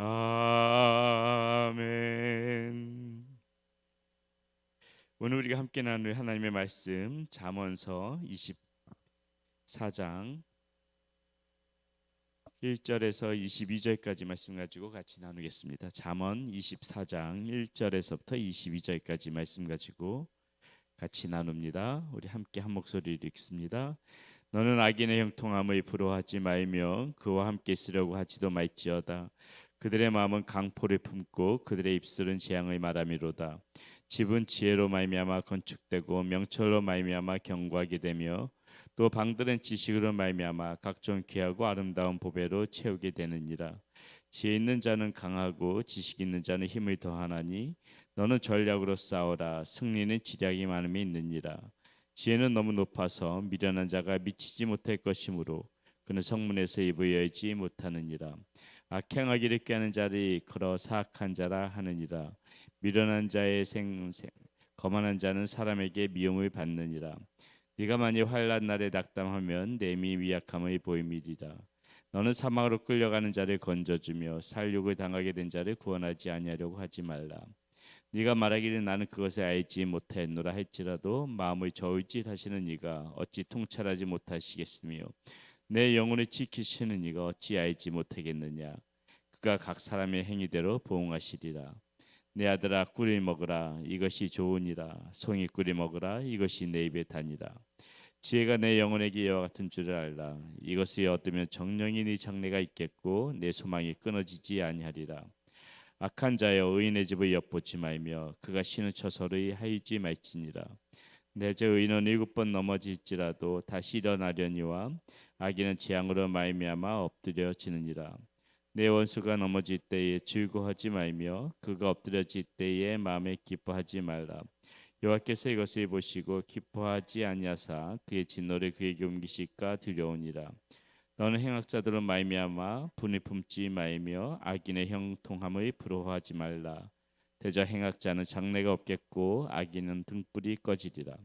아멘. 오늘 우리가 함께 나눌 하나님의 말씀 잠언서 24장 1절에서 22절까지 말씀 가지고 같이 나누겠습니다. 잠언 24장 1절에서부터 22절까지 말씀 가지고 같이 나눕니다. 우리 함께 한 목소리로 읽습니다. 너는 악인의 형통함을 부러워하지 말며 그와 함께 쓰려고 하지도 말지어다. 그들의 마음은 강포를 품고 그들의 입술은 재앙의 말함이로다. 집은 지혜로 말미암아 건축되고 명철로 말미암아 견고하게 되며 또 방들은 지식으로 말미암아 각종 귀하고 아름다운 보배로 채우게 되느니라. 지혜 있는 자는 강하고 지식 있는 자는 힘을 더하나니 너는 전략으로 싸워라. 승리는 지략이 많음에 있느니라. 지혜는 너무 높아서 미련한 자가 미치지 못할 것이므로 그는 성문에서 입을 열지 못하느니라. 악행하기를 꾀하는 자를 일컬어 사악한 자라 하느니라. 미련한 자의 생생 거만한 자는 사람에게 미움을 받느니라. 네가 만일 환난 날에 낙담하면 내 미 미약함을 보임이리라. 너는 사막으로 끌려가는 자를 건져주며 살육을 당하게 된 자를 구원하지 아니하려고 하지 말라. 네가 말하기를 나는 그것을 알지 못하였노라 할지라도 마음을 저울질하시는 이가 어찌 통찰하지 못하시겠으며 내 영혼을 지키시는 이가 어찌 알지 못하겠느냐. 그가 각 사람의 행위대로 보응하시리라. 내 아들아 꿀을 먹으라. 이것이 좋으니라. 송이 꿀을 먹으라. 이것이 내 입에 다니라. 지혜가 내 영혼에게 이와 같은 줄을 알라. 이것을 얻으면 정령이 네 장래가 있겠고 내 소망이 끊어지지 아니하리라. 악한 자여 의인의 집을 엿보지 말며 그가 쉬는 처소를 하이지 말지니라. 내저 의인은 7번 넘어질지라도 다시 일어나려니와 악인은 재앙으로 말미암아 엎드려지느니라. 내 원수가 넘어질 때에 즐거워하지 말며 그가 엎드려질 때에 마음에 기뻐하지 말라. 여호와께서 이것을 보시고 기뻐하지 아니하사 그의 진노를 그에게 옮기실까 두려우니라. 너는 행악자들은 말미암아 분을 품지 말며 악인의 형통함을 부러워하지 말라. 대저 행악자는 장래가 없겠고 악인은 등불이 꺼지리라.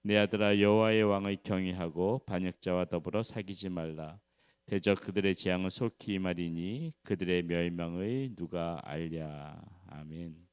내 아들아 여호와의 왕을 경외하고 반역자와 더불어 사귀지 말라. 대저 그들의 재앙은 속히 임하리니 그들의 멸망을 누가 알랴. 아멘.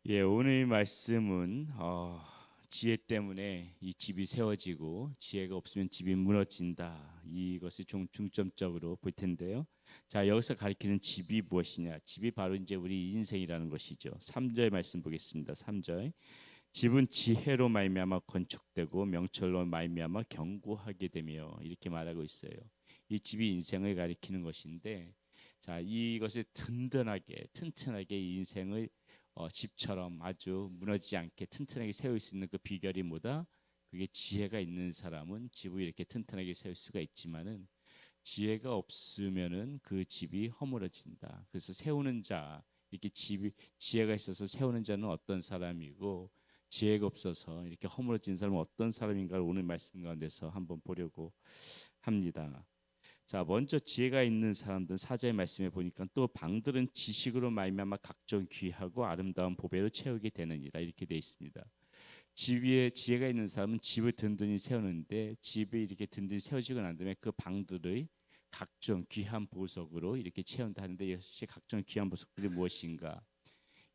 예, 오늘 말씀은 지혜 때문에 이 집이 세워지고 지혜가 없으면 집이 무너진다. 이것을 중점적으로 볼 텐데요. 자, 여기서 가리키는 집이 무엇이냐? 집이 바로 이제 우리 인생이라는 것이죠. 3절 말씀 보겠습니다. 3절. 집은 지혜로 말미암아 건축되고 명철로 말미암아 견고하게 되며 이렇게 말하고 있어요. 이 집이 인생을 가리키는 것인데, 자, 이것을 든든하게 튼튼하게 이 인생을 집처럼 아주 무너지지 않게 튼튼하게 세울 수 있는 그 비결이 뭐다? 그게 지혜가 있는 사람은 집을 이렇게 튼튼하게 세울 수가 있지만은 지혜가 없으면은 그 집이 허물어진다. 그래서 세우는 자 이렇게 집이 지혜가 있어서 세우는 자는 어떤 사람이고 지혜가 없어서 이렇게 허물어진 사람은 어떤 사람인가를 오늘 말씀 가운데서 한번 보려고 합니다. 자, 먼저 지혜가 있는 사람들은 사자의 말씀에 보니까 또 방들은 지식으로 말미암아 각종 귀하고 아름다운 보배로 채우게 되느니라 이렇게 되어 있습니다. 집에 지혜가 있는 사람은 집을 든든히 세우는데 집이 이렇게 든든히 세워지고 난 다음에 그 방들의 각종 귀한 보석으로 이렇게 채운다 하는데 역시 각종 귀한 보석들이 무엇인가?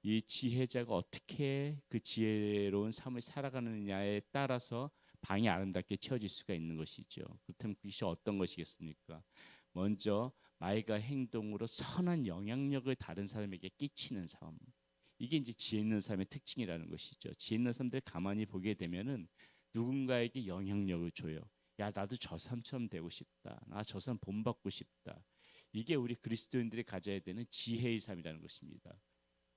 이 지혜자가 어떻게 그 지혜로운 삶을 살아가느냐에 따라서 방이 아름답게 채워질 수가 있는 것이죠. 그렇다면 그것이 어떤 것이겠습니까? 먼저 말과 행동으로 선한 영향력을 다른 사람에게 끼치는 삶. 이게 이제 지혜 있는 사람의 특징이라는 것이죠. 지혜 있는 사람들 가만히 보게 되면은 누군가에게 영향력을 줘요. 야, 나도 저 사람처럼 되고 싶다. 나 저 사람 본받고 싶다. 이게 우리 그리스도인들이 가져야 되는 지혜의 삶이라는 것입니다.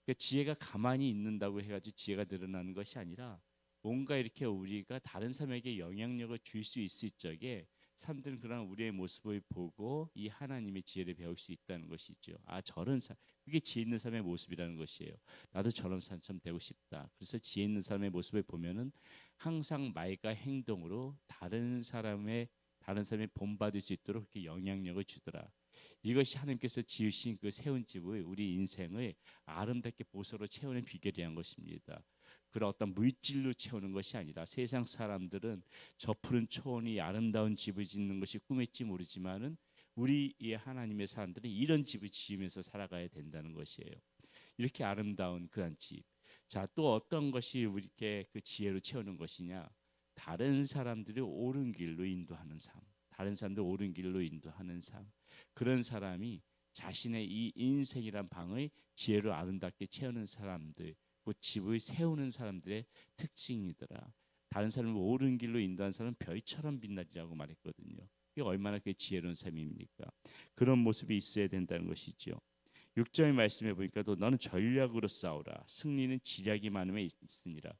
그러니까 지혜가 가만히 있는다고 해가지고 지혜가 늘어나는 것이 아니라 뭔가 이렇게 우리가 다른 사람에게 영향력을 줄 수 있을 적에 사람들은 그런 우리의 모습을 보고 이 하나님의 지혜를 배울 수 있다는 것이죠. 아, 저런 사 그게 지혜 있는 사람의 모습이라는 것이에요. 나도 저런 사람처럼 되고 싶다. 그래서 지혜 있는 사람의 모습을 보면은 항상 말과 행동으로 다른 사람의 본받을 수 있도록 그렇게 영향력을 주더라. 이것이 하나님께서 지으신 그 세운 집을 우리 인생을 아름답게 보석으로 채우는 비결이란 것입니다. 그런 어떤 물질로 채우는 것이 아니라 세상 사람들은 저 푸른 초원이 아름다운 집을 짓는 것이 꿈일지 모르지만은 우리 이 하나님의 사람들은 이런 집을 지으면서 살아가야 된다는 것이에요. 이렇게 아름다운 그런 집. 자, 또 어떤 것이 우리께 그 지혜로 채우는 것이냐? 다른 사람들이 옳은 길로 인도하는 삶. 다른 사람들 옳은 길로 인도하는 삶. 그런 사람이 자신의 이 인생이란 방의 지혜로 아름답게 채우는 사람들, 그 집을 세우는 사람들의 특징이더라. 다른 사람을 옳은 길로 인도하는 사람은 별처럼 빛나리라고 말했거든요. 이게 얼마나 그 지혜로운 삶입니까? 그런 모습이 있어야 된다는 것이죠. 6절의 말씀해 보니까 또 너는 전략으로 싸우라. 승리는 지략이 많음에 있으니라.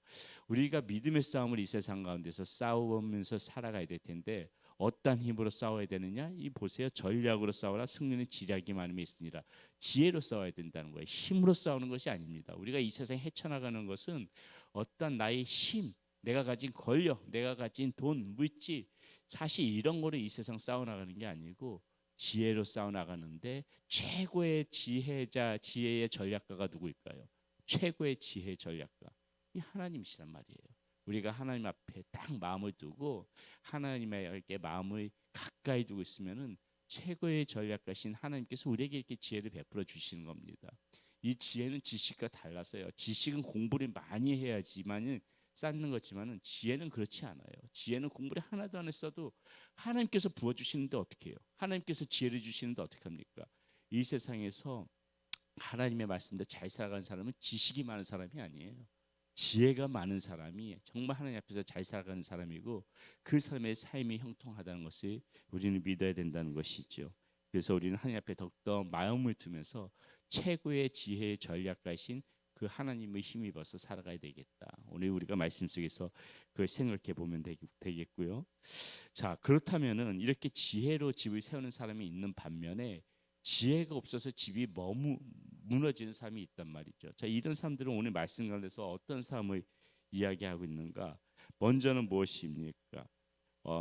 우리가 믿음의 싸움을 이 세상 가운데서 싸우면서 살아가야 될 텐데 어떤 힘으로 싸워야 되느냐? 이 보세요. 전략으로 싸우라. 승리는 지략이 많음에 있으니라. 지혜로 싸워야 된다는 거예요. 힘으로 싸우는 것이 아닙니다. 우리가 이 세상에 헤쳐나가는 것은 어떤 나의 힘, 내가 가진 권력, 내가 가진 돈, 물질, 사실 이런 거로 이 세상 싸워 나가는 게 아니고 지혜로 싸워 나가는데 최고의 지혜자, 지혜의 전략가가 누구일까요? 최고의 지혜 전략가 이 하나님이시란 말이에요. 우리가 하나님 앞에 딱 마음을 두고 하나님에게 마음을 가까이 두고 있으면은 최고의 전략가신 하나님께서 우리에게 이렇게 지혜를 베풀어 주시는 겁니다. 이 지혜는 지식과 달라서요. 지식은 공부를 많이 해야지만은 쌓는 거지만은 지혜는 그렇지 않아요. 지혜는 공부를 하나도 안 했어도 하나님께서 부어 주시는데 어떻게 해요? 하나님께서 지혜를 주시는데 어떻게 합니까? 이 세상에서 하나님의 말씀대로 잘 살아가는 사람은 지식이 많은 사람이 아니에요. 지혜가 많은 사람이 정말 하나님 앞에서 잘 살아가는 사람이고 그 사람의 삶이 형통하다는 것을 우리는 믿어야 된다는 것이죠. 그래서 우리는 하나님 앞에 더욱더 마음을 두면서 최고의 지혜의 전략가이신 그 하나님의 힘입어서 살아가야 되겠다. 오늘 우리가 말씀 속에서 그걸 생각해 보면 되겠고요. 자, 그렇다면은 이렇게 지혜로 집을 세우는 사람이 있는 반면에 지혜가 없어서 집이 무너지는 사람이 있단 말이죠. 자, 이런 사람들은 오늘 말씀 가운데서 어떤 삶을 이야기하고 있는가? 먼저는 무엇입니까?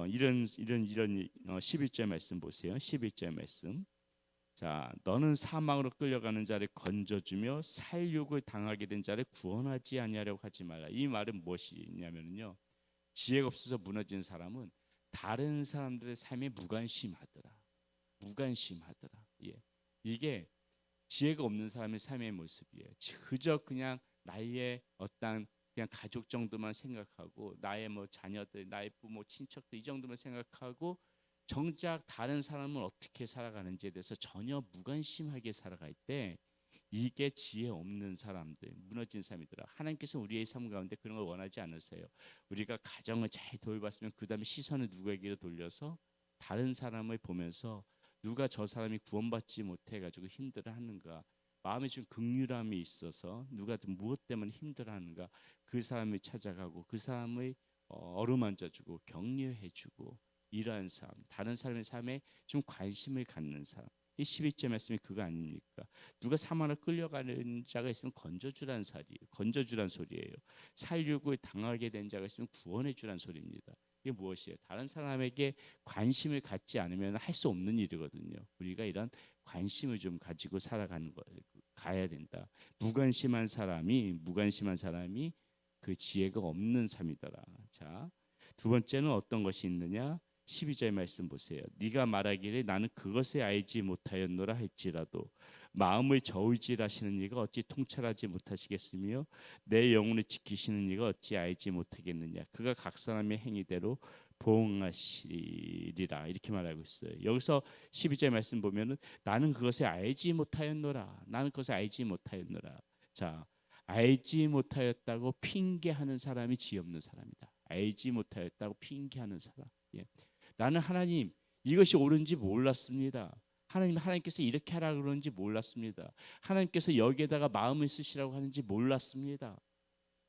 이런 11절 말씀 보세요. 11절 말씀. 자, 너는 사망으로 끌려가는 자를 건져주며 살육을 당하게 된 자를 구원하지 아니하려고 하지 말라. 이 말은 무엇이냐면요. 지혜가 없어서 무너진 사람은 다른 사람들의 삶에 무관심하더라. 무관심하더라. 예. 이게 지혜가 없는 사람의 삶의 모습이에요. 그저 그냥 나의 어떤 그냥 가족 정도만 생각하고 나의 뭐 자녀들, 나의 부모, 친척들 이 정도만 생각하고 정작 다른 사람은 어떻게 살아가는지에 대해서 전혀 무관심하게 살아갈 때 이게 지혜 없는 사람들, 무너진 사람이더라. 하나님께서 우리의 삶 가운데 그런 걸 원하지 않으세요. 우리가 가정을 잘 돌봤으면 그 다음에 시선을 누구에게로 돌려서 다른 사람을 보면서 누가 저 사람이 구원받지 못해가지고 힘들어하는가, 마음에 좀 긍휼함이 있어서 누가 좀 무엇 때문에 힘들어하는가 그 사람을 찾아가고 그 사람의 어루만져주고 격려해주고 이러한 삶, 다른 사람의 삶에 좀 관심을 갖는 삶. 이 11절 말씀이 그거 아닙니까? 누가 사망을 끌려가는 자가 있으면 건져주란 소리예요. 살육을 당하게 된 자가 있으면 구원해주란 소리입니다. 이게 무엇이에요? 다른 사람에게 관심을 갖지 않으면 할 수 없는 일이거든요. 우리가 이런 관심을 좀 가지고 살아가는 거 가야 된다. 무관심한 사람이 그 지혜가 없는 삶이더라. 자, 두 번째는 어떤 것이 있느냐? 12절 말씀 보세요. 네가 말하기를 나는 그것을 알지 못하였노라 할지라도 마음을 저울질하시는 이가 어찌 통찰하지 못하시겠으며 내 영혼을 지키시는 이가 어찌 알지 못하겠느냐. 그가 각 사람의 행위대로 보응하시리라 이렇게 말하고 있어요. 여기서 12절 말씀 보면은 나는 그것을 알지 못하였노라. 나는 그것을 알지 못하였노라. 자, 알지 못하였다고 핑계하는 사람이 지혜 없는 사람이다. 알지 못하였다고 핑계하는 사람. 예. 나는 하나님 이것이 옳은지 몰랐습니다. 하나님께서 이렇게 하라 그러는지 몰랐습니다. 하나님께서 여기에다가 마음을 쓰시라고 하는지 몰랐습니다.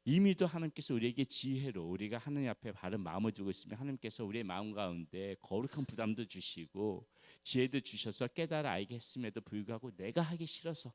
이미도 하나님께서 우리에게 지혜로 우리가 하나님 앞에 바른 마음을 두고 있으면 하나님께서 우리의 마음 가운데 거룩한 부담도 주시고 지혜도 주셔서 깨달아 알게 했음에도 불구하고 내가 하기 싫어서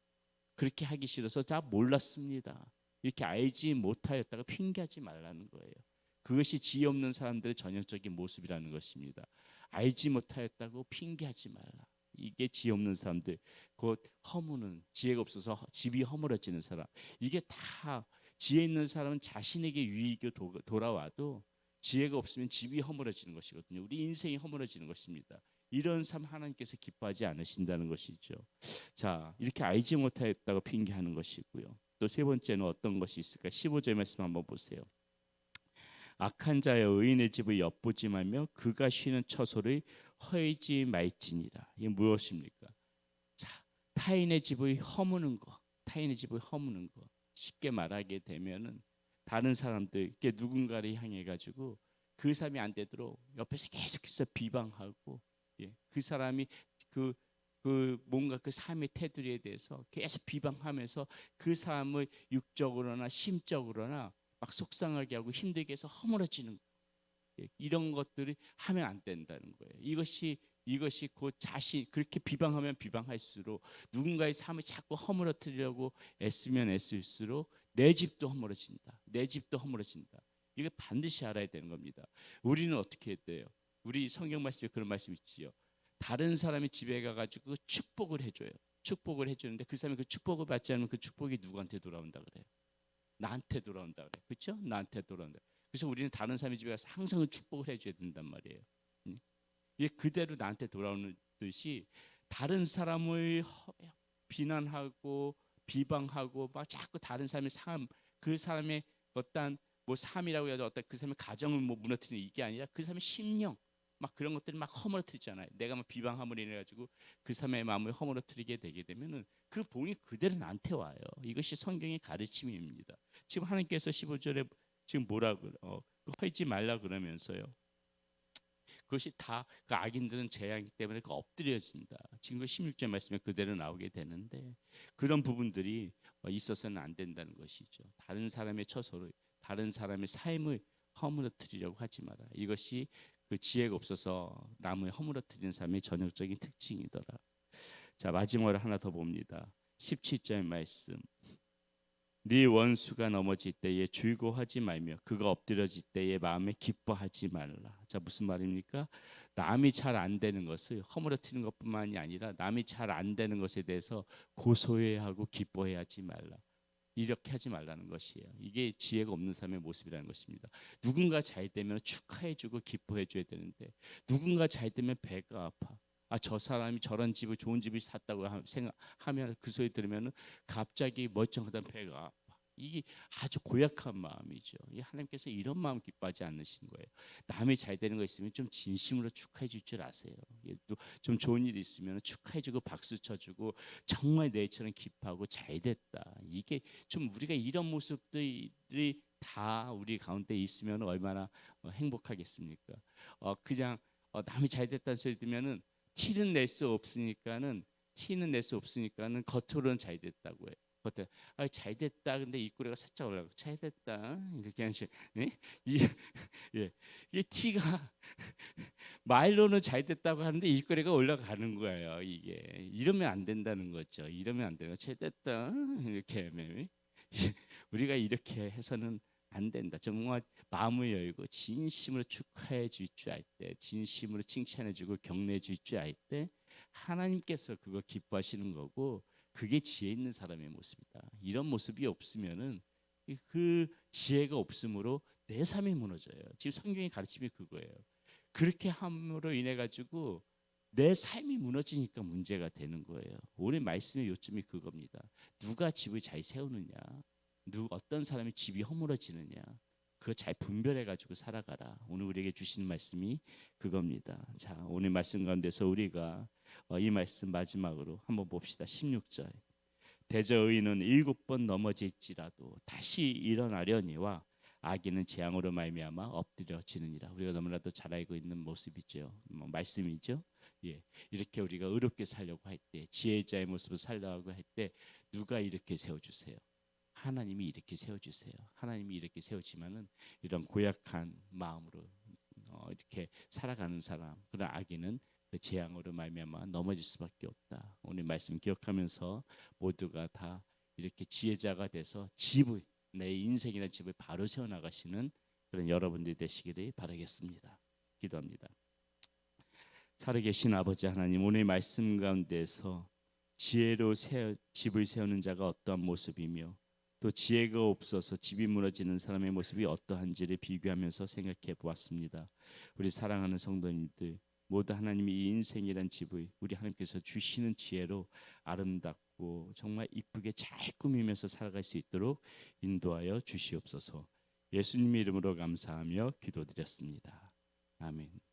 그렇게 하기 싫어서 다 몰랐습니다. 이렇게 알지 못하였다가 핑계하지 말라는 거예요. 그것이 지혜 없는 사람들의 전형적인 모습이라는 것입니다. 알지 못하였다고 핑계하지 말라. 이게 지혜 없는 사람들, 곧 허무는 지혜가 없어서 집이 허물어지는 사람. 이게 다 지혜 있는 사람은 자신에게 유익이 돌아와도 지혜가 없으면 집이 허물어지는 것이거든요. 우리 인생이 허물어지는 것입니다. 이런 삶 하나님께서 기뻐하지 않으신다는 것이죠. 자, 이렇게 알지 못하였다고 핑계하는 것이고요. 또 세 번째는 어떤 것이 있을까? 15절 말씀 한번 보세요. 악한 자여 의인의 집을 엿보지 말며 그가 쉬는 처소를 허이지 말지니라. 이게 무엇입니까? 자, 타인의 집을 허무는 거, 타인의 집을 허무는 거. 쉽게 말하게 되면은 다른 사람들께 누군가를 향해 가지고 그 사람이 안 되도록 옆에서 계속해서 비방하고, 예, 그 사람이 그 뭔가 그 삶의 테두리에 대해서 계속 비방하면서 그 사람을 육적으로나 심적으로나 막 속상하게 하고 힘들게 해서 허물어지는, 예, 이런 것들이 하면 안 된다는 거예요. 이것이 그 자신 그렇게 비방하면 비방할수록 누군가의 삶을 자꾸 허물어뜨리려고 애쓰면 애쓸수록 내 집도 허물어진다. 내 집도 허물어진다. 이거 반드시 알아야 되는 겁니다. 우리는 어떻게 해야 돼요? 우리 성경 말씀에 그런 말씀 있지요. 다른 사람의 집에 가가지고 축복을 해줘요. 축복을 해주는데 그 사람이 그 축복을 받지 않으면 그 축복이 누구한테 돌아온다 그래요? 나한테 돌아온다 그래. 그렇죠? 나한테 돌아온다. 그래서 우리는 다른 사람의 집에 가서 항상 축복을 해줘야 된단 말이에요. 이게 그대로 나한테 돌아오는 듯이 다른 사람을 비난하고 비방하고 막 자꾸 다른 사람의 삶, 그 사람의 어떤 뭐 삶이라고 해도 어떤 그 사람의 가정을 뭐 무너뜨리는 이게 아니라 그 사람의 심령 막 그런 것들을 막 허물어뜨리잖아요. 내가 막 비방함으로 인해 가지고 그 사람의 마음을 허물어뜨리게 되게 되면은 그 봉이 그대로 나한테 와요. 이것이 성경의 가르침입니다. 지금 하나님께서 15절에 지금 뭐라고 허이지 말라 그러면서요. 그것이 다 그 악인들은 재앙이기 때문에 그 엎드려진다. 지금 그 16절 말씀에 그대로 나오게 되는데 그런 부분들이 있어서는 안 된다는 것이죠. 다른 사람의 처소를 다른 사람의 삶을 허물어뜨리려고 하지 마라. 이것이 그 지혜가 없어서 남을 허물어뜨리는 사람의 전형적인 특징이더라. 자, 마지막으로 하나 더 봅니다. 17절 말씀. 네 원수가 넘어질 때에 즐거워하지 말며 그가 엎드려질 때에 마음에 기뻐하지 말라. 자, 무슨 말입니까? 남이 잘 안 되는 것을 허물어뜨리는 것뿐만이 아니라 남이 잘 안 되는 것에 대해서 고소해하고 기뻐해하지 말라. 이렇게 하지 말라는 것이에요. 이게 지혜가 없는 사람의 모습이라는 것입니다. 누군가 잘 되면 축하해주고 기뻐해줘야 되는데 누군가 잘 되면 배가 아파. 아, 저 사람이 저런 집을 좋은 집을 샀다고 생각하면 그 소리 들으면 갑자기 멀쩡하던 배가 아파. 이게 아주 고약한 마음이죠. 이 하나님께서 이런 마음 기뻐하지 않으신 거예요. 남이 잘 되는 거 있으면 좀 진심으로 축하해 줄 줄 아세요. 또 좀 좋은 일 있으면 축하해 주고 박수 쳐주고 정말 내처럼 기뻐하고 잘 됐다. 이게 좀 우리가 이런 모습들이 다 우리 가운데 있으면 얼마나 행복하겠습니까? 그냥 남이 잘 됐다는 소리 들으면은 티는 낼 수 없으니까는 겉으로는 잘 됐다고 해요. 겉에 잘 됐다. 근데 입꼬리가 살짝 올라가고 잘 됐다 이렇게 하시. 예? 예. 이게 티가 말로는 잘 됐다고 하는데 입꼬리가 올라가는 거예요. 이게 이러면 안 된다는 거죠. 이러면 안 돼요. 잘 됐다 이렇게 하면 우리가 이렇게 해서는 안 된다. 정말 마음을 열고 진심으로 축하해 줄 줄 알 때, 진심으로 칭찬해 주고 격려해 줄 줄 알 때 하나님께서 그거 기뻐하시는 거고 그게 지혜 있는 사람의 모습이다. 이런 모습이 없으면은 그 지혜가 없으므로 내 삶이 무너져요. 지금 성경의 가르침이 그거예요. 그렇게 함으로 인해 가지고 내 삶이 무너지니까 문제가 되는 거예요. 오늘 말씀의 요점이 그겁니다. 누가 집을 잘 세우느냐, 어떤 사람이 집이 허물어지느냐, 그거 잘 분별해 가지고 살아가라. 오늘 우리에게 주시는 말씀이 그겁니다. 자, 오늘 말씀 가운데서 우리가 이 말씀 마지막으로 한번 봅시다. 16절. 대저 의인은 7번 넘어질지라도 다시 일어나려니와 악인은 재앙으로 말미암아 엎드려지느니라. 우리가 너무나도 잘 알고 있는 모습이죠. 말씀이죠. 예, 이렇게 우리가 의롭게 살려고 할 때, 지혜자의 모습을 살려고 할 때 누가 이렇게 세워주세요? 하나님이 이렇게 세워주세요. 하나님이 이렇게 세우지만은 이런 고약한 마음으로 이렇게 살아가는 사람, 그런 악인은 그 재앙으로 말미암아 넘어질 수밖에 없다. 오늘 말씀 기억하면서 모두가 다 이렇게 지혜자가 돼서 집을, 내 인생이나 집을 바로 세워 나가시는 그런 여러분들이 되시기를 바라겠습니다. 기도합니다. 살아계신 아버지 하나님, 오늘 말씀 가운데서 지혜로 집을 세우는 자가 어떠한 모습이며 또 지혜가 없어서 집이 무너지는 사람의 모습이 어떠한지를 비교하면서 생각해 보았습니다. 우리 사랑하는 성도님들, 모두 하나님이 이 인생이란 집을 우리 하나님께서 주시는 지혜로 아름답고 정말 이쁘게 잘 꾸미면서 살아갈 수 있도록 인도하여 주시옵소서. 예수님 이름으로 감사하며 기도드렸습니다. 아멘.